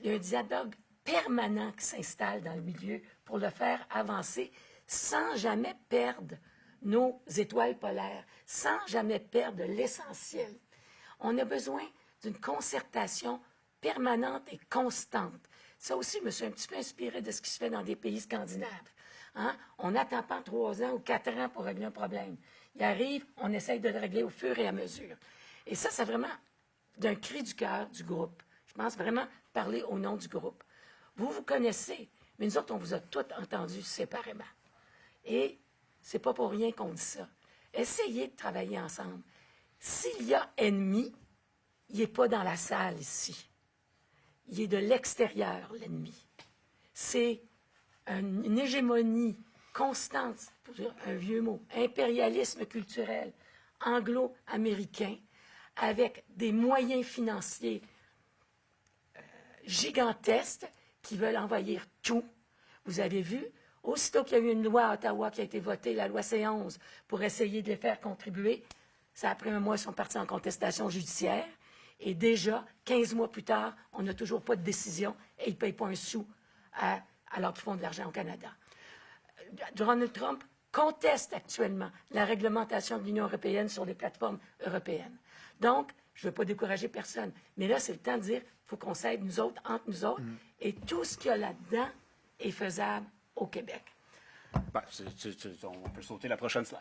y a un dialogue permanent qui s'installe dans le milieu pour le faire avancer sans jamais perdre nos étoiles polaires, sans jamais perdre l'essentiel. On a besoin d'une concertation permanente et constante. Ça aussi, je me suis un petit peu inspirée de ce qui se fait dans des pays scandinaves. Hein? On n'attend pas 3 ans ou 4 ans pour régler un problème. Il arrive, on essaye de le régler au fur et à mesure. Et ça, c'est vraiment d'un cri du cœur du groupe. Je pense vraiment parler au nom du groupe. Vous connaissez, mais nous autres, on vous a tous entendus séparément. Et c'est pas pour rien qu'on dit ça. Essayez de travailler ensemble. S'il y a ennemi, il n'est pas dans la salle ici. Il est de l'extérieur, l'ennemi. C'est une hégémonie constante, pour dire un vieux mot, impérialisme culturel anglo-américain, avec des moyens financiers gigantesques qui veulent envahir tout. Vous avez vu, aussitôt qu'il y a eu une loi à Ottawa qui a été votée, la loi C-11, pour essayer de les faire contribuer, ça après un mois, ils sont partis en contestation judiciaire. Et déjà, 15 mois plus tard, on n'a toujours pas de décision et ils ne payent pas un sou alors qu'ils font de l'argent au Canada. Donald Trump conteste actuellement la réglementation de l'Union européenne sur les plateformes européennes. Donc, je ne veux pas décourager personne, mais là, c'est le temps de dire qu'il faut qu'on s'aide, nous autres, entre nous autres, et tout ce qu'il y a là-dedans est faisable au Québec. Ben, on peut sauter la prochaine slide.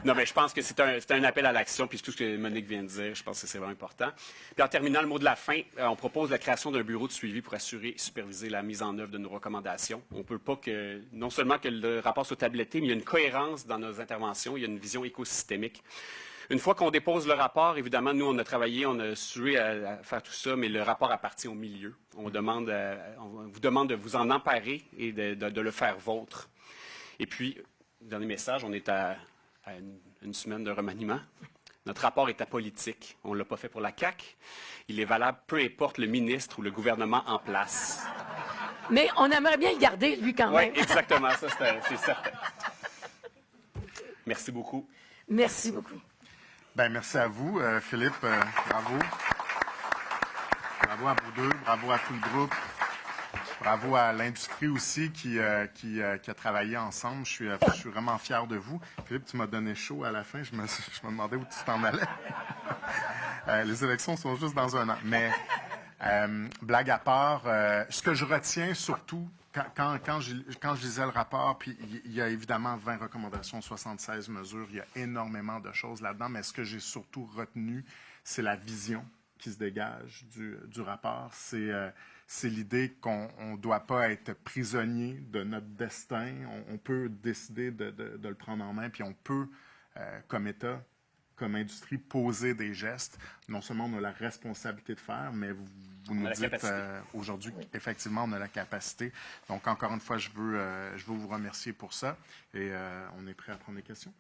Non, mais je pense que c'est un appel à l'action, puis tout ce que Monique vient de dire, je pense que c'est vraiment important. Puis en terminant, le mot de la fin, on propose la création d'un bureau de suivi pour assurer et superviser la mise en œuvre de nos recommandations. On ne peut pas que, non seulement que le rapport soit tabletté, mais il y a une cohérence dans nos interventions, il y a une vision écosystémique. Une fois qu'on dépose le rapport, évidemment, nous, on a travaillé, on a sué à faire tout ça, mais le rapport appartient au milieu. On vous demande de vous en emparer et de le faire vôtre. Et puis, dernier message, on est à une semaine de remaniement. Notre rapport est apolitique. On ne l'a pas fait pour la CAQ. Il est valable peu importe le ministre ou le gouvernement en place. Mais on aimerait bien le garder, lui, quand Oui, même. exactement, ça, c'est certain. Merci beaucoup. Merci beaucoup. Bien, merci à vous, Philippe. Bravo. Bravo à vous deux, bravo à tout le groupe. Bravo à l'industrie aussi qui a travaillé ensemble. Je suis vraiment fier de vous. Philippe, tu m'as donné chaud à la fin. Je me demandais où tu t'en allais. Les élections sont juste dans un an. Mais blague à part, ce que je retiens surtout, quand je lisais le rapport, puis il y a évidemment 20 recommandations, 76 mesures, il y a énormément de choses là-dedans, mais ce que j'ai surtout retenu, c'est la vision qui se dégage du rapport. C'est l'idée qu'on ne doit pas être prisonnier de notre destin. On peut décider de le prendre en main, puis on peut, comme État, comme industrie, poser des gestes. Non seulement on a la responsabilité de faire, mais vous nous dites aujourd'hui qu'effectivement, on a la capacité. Donc, encore une fois, je veux vous remercier pour ça et on est prêt à prendre des questions.